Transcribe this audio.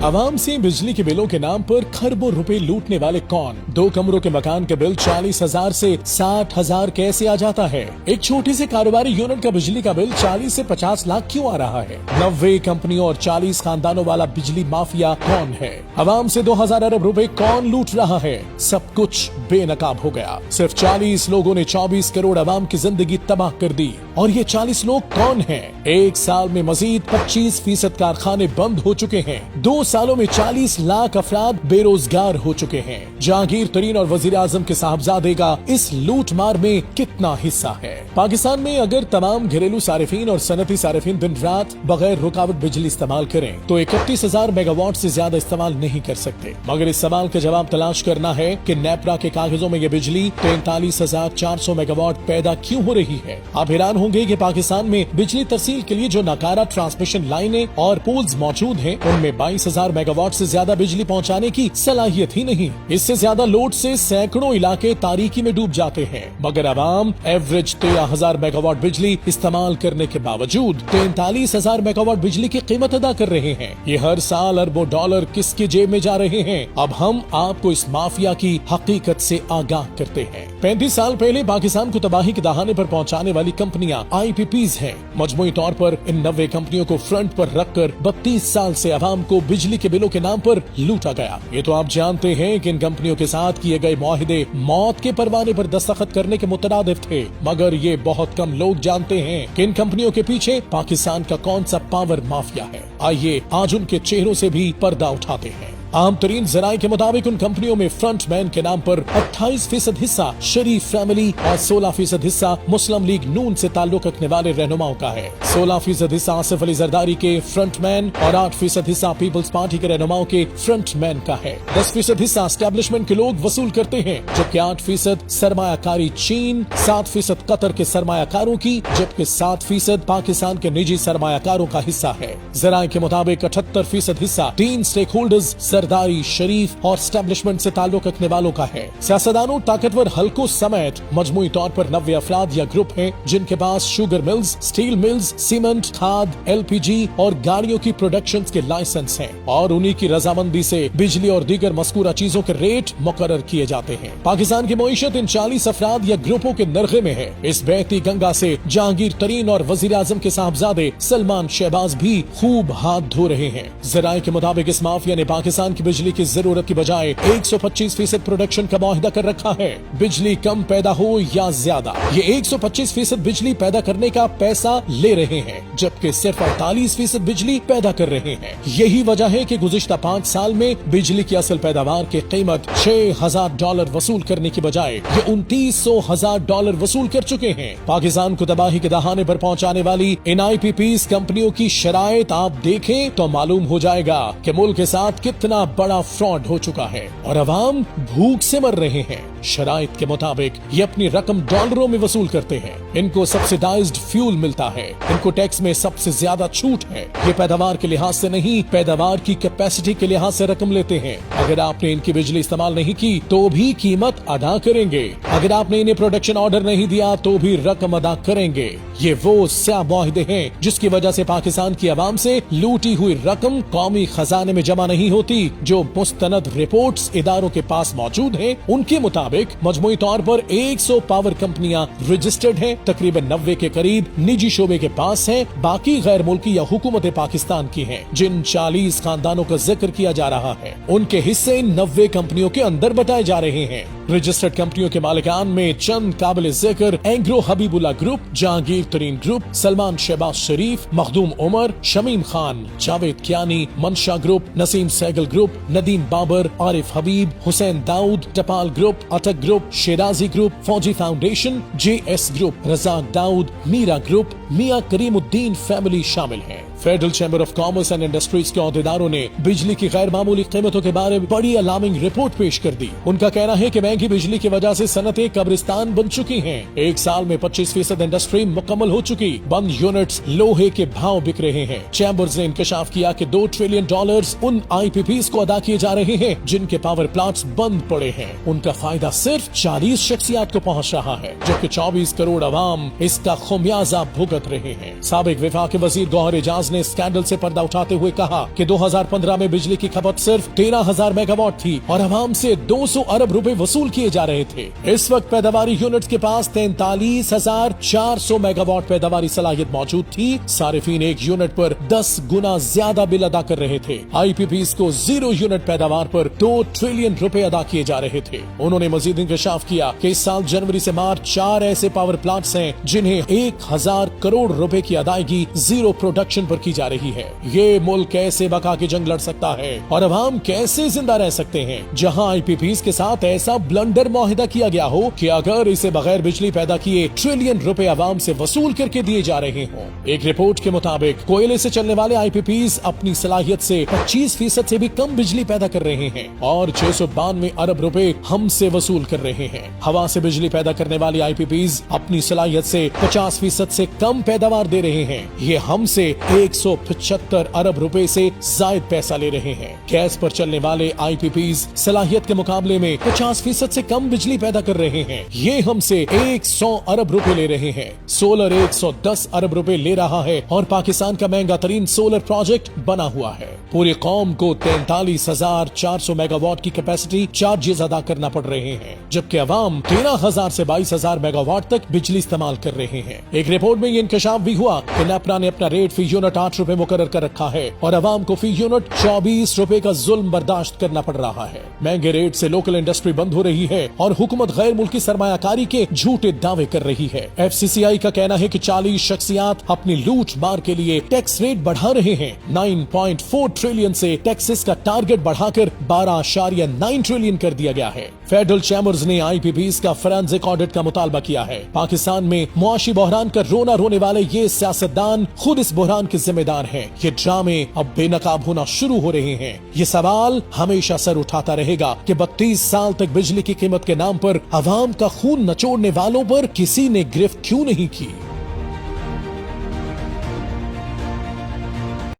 आवाम से बिजली के बिलों के नाम पर खरबों रुपए लूटने वाले कौन? 2 कमरों के मकान के बिल 40,000 से 60,000 कैसे आ जाता है? एक छोटी से कारोबारी यूनिट का बिजली का बिल 40 से 50 लाख क्यों आ रहा है? 90 कंपनियों और 40 खानदानों वाला बिजली माफिया कौन है? आवाम से 2000 अरब रुपए कौन लूट रहा है? सब कुछ बेनकाब हो गया। सिर्फ 40 लोगों ने 24 करोड़ आवाम की जिंदगी तबाह कर दी। और ये 40 लोग कौन हैं? एक साल में मजीद 25% कारखाने बंद हो चुके हैं। 2 सालों में 40 लाख अफराद बेरोजगार हो चुके हैं। जहांगीर तरीन और वजीर आजम के साहबजादे का इस लूट मार में कितना हिस्सा है? पाकिस्तान में अगर तमाम घरेलू सारिफीन और सनती सारिफीन दिन रात बगैर रुकावट बिजली इस्तेमाल करें तो 31,000 मेगावाट से ज्यादा इस्तेमाल नहीं कर सकते। मगर इस सवाल का जवाब तलाश करना है कि नेपरा के कागजों में ये बिजली 43,400 मेगावाट पैदा क्यों हो रही है। आप हैरान होंगे कि पाकिस्तान में बिजली तरसील के लिए जो नाकारा ट्रांसमिशन लाइनें और पोल्स मौजूद हैं उनमें 22,000 मेगावाट से ज्यादा बिजली पहुंचाने की सलाहियत ही नहीं। इससे ज्यादा लोड से सैकड़ों इलाके तारीकी में डूब जाते हैं। मगर आवाम एवरेज 13,000 मेगावाट बिजली इस्तेमाल करने के बावजूद 43,000 मेगावाट बिजली की कीमत अदा कर रहे हैं। ये हर साल अरबों डॉलर किसके जेब में जा रहे हैं? अब हम आपको इस माफिया की हकीकत से आगाह करते हैं। 35 साल पहले पाकिस्तान को तबाही के दहाने पर पहुंचाने वाली कंपनियां IPPs हैं। मजमूई तौर पर इन 90 कंपनियों को फ्रंट पर रखकर 32 साल से आवाम को बिजली के बिलों के नाम पर लूटा गया। ये तो आप जानते हैं कि इन कंपनियों के साथ किए गए मुआहिदे मौत के परवाने पर दस्तखत करने के मुतरादिफ थे। मगर ये बहुत कम लोग जानते हैं कि इन कंपनियों के पीछे पाकिस्तान का कौन सा पावर माफिया है। आइए आज उनके चेहरों से भी पर्दा उठाते हैं। आम तरीन जराये के मुताबिक उन कंपनियों में फ्रंटमैन के नाम पर 28% हिस्सा शरीफ फैमिली और 16% हिस्सा मुस्लिम लीग नून से ताल्लुक रखने वाले रहनुमाओं का है। 16% हिस्सा आसिफ अली जरदारी के फ्रंटमैन और 8% हिस्सा पीपल्स पार्टी के रहनुमाओं के फ्रंटमैन का है। 10% हिस्सा एस्टेब्लिशमेंट के लोग वसूल करते हैं, जबकि 8% सरमायाकारी चीन, 7% कतर के सरमायाकारों की, जबकि 7% पाकिस्तान के निजी सरमायाकारों का हिस्सा है। जराये के मुताबिक 78% हिस्सा 3 स्टेक होल्डर्स सरदारी, शरीफ और एस्टेब्लिशमेंट से ताल्लुक रखने वालों का है। सियासतदानों, ताकतवर हलकों समेत मजमूई तौर पर 90 अफराद या ग्रुप हैं जिनके पास sugar mills, steel mills, cement, खाद, LPG और गाड़ियों की प्रोडक्शन के लाइसेंस हैं और उन्हीं की रजामंदी से बिजली और दीगर मज़कूरा चीजों के रेट मुकर्रर किए जाते हैं। पाकिस्तान की मईशत इन 40 अफराद या ग्रुपों के नरखे में है। इस बहती गंगा से जहांगीर तरीन और वजीर आजम के साहबजादे सलमान शहबाज भी खूब हाथ धो रहे हैं। जराये के मुताबिक इस माफिया ने पाकिस्तान की बिजली की जरूरत की बजाय 125% प्रोडक्शन का मुआहिदा कर रखा है। बिजली कम पैदा हो या ज्यादा, ये 125% बिजली पैदा करने का पैसा ले रहे हैं, जबकि सिर्फ 48% बिजली पैदा कर रहे हैं। यही वजह है कि गुज़िश्ता 5 साल में बिजली की असल पैदावार की कीमत $6,000 वसूल करने की बजाय ये $29,000 वसूल कर चुके हैं। पाकिस्तान को तबाही के दहाने पर पहुंचाने वाली इन IPPs कंपनियों की शराइत आप देखें तो मालूम हो जाएगा कि मुल्क के साथ कितना बड़ा फ्रॉड हो चुका है और अवाम भूख से मर रहे हैं। शराइत के मुताबिक ये अपनी रकम डॉलरों में वसूल करते हैं। इनको सब्सिडाइज्ड फ्यूल मिलता है, इनको टैक्स में सबसे ज्यादा छूट है। ये पैदावार के लिहाज से नहीं, पैदावार की कैपेसिटी के लिहाज से रकम लेते हैं। अगर आपने इनकी बिजली इस्तेमाल नहीं की तो भी कीमत अदा करेंगे। अगर आपने इन्हें प्रोडक्शन ऑर्डर नहीं दिया तो भी रकम अदा करेंगे। ये वो स्या मुआहिदे हैं जिसकी वजह से पाकिस्तान की आवाम से लूटी हुई रकम कौमी खजाने में जमा नहीं होती। जो मुस्तनद रिपोर्ट्स इदारों के पास मौजूद हैं, उनके मुताबिक मजमूई तौर पर 100 पावर कंपनियां रजिस्टर्ड हैं, तकरीबन 90 के करीब निजी शोबे के पास हैं, बाकी गैर मुल्की या हुकूमत पाकिस्तान की हैं। जिन 40 खानदानों का जिक्र किया जा रहा है उनके हिस्से इन 90 कंपनियों के अंदर बताए जा रहे हैं। रजिस्टर्ड कंपनियों के मालिकान में चंद काबिल जिक्र Engro Habibullah group, Jahangir Tareen group, Salman Shahbaz Sharif, Makhdoom Umar, Shamim Khan, Javed Kiyani, Mansha group, Naseem Sehgal group, Nadeem Babar, Arif Habib, Hussain Dawood, Tapal group, Attock group, Shirazi group, Fauji foundation, JS group, Razzaq Dawood, Meera group, Mian Karimuddin family शामिल हैं। Federal chamber of commerce and industries के अहदेदारों ने बिजली की गैर मामूली कीमतों के बारे में बड़ी अलार्मिंग रिपोर्ट पेश कर दी। उनका कहना है कि महंगी बिजली की वजह से सनतें कब्रिस्तान बन चुकी हैं। एक साल में 25% इंडस्ट्री मुकम्मल हो चुकी, बंद यूनिट्स लोहे के भाव बिक रहे हैं। चैम्बर्स ने इंकशाफ किया कि $2 ट्रिलियन उन IPPs को अदा किए जा रहे हैं जिनके पावर प्लांट्स बंद पड़े हैं। उनका फायदा न सिर्फ 40 शख्सियात को पहुंच रहा है, जबकि 24 करोड़ अवाम इसका खुमियाजा भुगत रहे हैं। साबिक विफाक वजीर गौहर एजाज ने स्कैंडल से पर्दा उठाते हुए कहा कि 2015 में बिजली की खपत सिर्फ 13,000 मेगावाट थी और अवाम से 200 अरब रुपए वसूल किए जा रहे थे। इस वक्त पैदावारी यूनिट्स के पास 43,400 मेगावाट पैदावारी सलाहियत मौजूद थी। सारिफीन एक यूनिट पर 10 गुना ज्यादा बिल अदा कर रहे थे। IPPs को 0 यूनिट पैदावार पर 2 ट्रिलियन रुपए अदा किए जा रहे थे। उन्होंने मजीद इंकशाफ किया कि इस साल जनवरी से मार्च 4 ऐसे पावर प्लांट्स हैं जिन्हें 1,000 करोड़ रुपए की अदायगी जीरो प्रोडक्शन पर की जा रही है। ये मुल्क कैसे बका के जंग लड़ सकता है और अवाम कैसे जिंदा रह सकते हैं, जहां IPPs के साथ ऐसा ब्लंडर मुआहिदा किया गया हो कि अगर इसे बगैर बिजली पैदा किए ट्रिलियन रुपए अवाम से वसूल करके दिए जा रहे हों। एक रिपोर्ट के मुताबिक कोयले से चलने वाले IPPs अपनी सलाहियत से 25% से भी कम बिजली पैदा कर रहे हैं और 692 अरब रुपए हमसे वसूल कर रहे हैं। हवा से बिजली पैदा करने वाली IPPs अपनी सलाहियत से 50% से कम पैदावार दे रहे हैं। ये हमसे 175 अरब रुपए से जायद पैसा ले रहे हैं। गैस पर चलने वाले IPPs सलाहियत के मुकाबले में 50% से कम बिजली पैदा कर रहे हैं। ये हमसे 100 अरब रुपए ले रहे हैं। सोलर 110 अरब रुपए ले रहा है और पाकिस्तान का महंगा तरीन सोलर प्रोजेक्ट बना हुआ है। पूरी कौम को 43,400 मेगावाट की कैपेसिटी चार्जेस अदा करना पड़ रहे हैं, जबकि अवाम 13,000 से 22,000 मेगावाट तक बिजली इस्तेमाल कर रहे हैं। एक रिपोर्ट में ये इंकशाफ भी हुआ कि नेपरा ने अपना रेट फी यूनिट 8 रुपए मुकर्रर कर रखा है और अवाम को फी यूनिट 24 रुपए का जुल्म बर्दाश्त करना पड़ रहा है। महंगे रेट से लोकल इंडस्ट्री बंद हो रही है और हुकूमत गैर मुल्की सरमायाकारी के झूठे दावे कर रही है। FCCI का कहना है कि 40 शख्सियात अपनी लूट मार के लिए टैक्स रेट बढ़ा रहे हैं। 9.4 ट्रिलियन से टैक्सेस का टारगेट बढ़ाकर 12.9 ट्रिलियन कर दिया गया है। फेडरल चैम्बर्स ने IPPs का फोरेंसिक ऑडिट का मुतालबा किया है। पाकिस्तान में मुआशी बहरान का रोना रोने वाले ये सियासतदान खुद इस बहरान के जिम्मेदार हैं। ये ड्रामे अब बेनकाब होना शुरू हो रहे हैं। ये सवाल हमेशा सर उठाता रहेगा कि 32 साल तक बिजली की कीमत के नाम पर अवाम का खून नचोड़ने वालों पर किसी ने गिरफ्त क्यों नहीं की।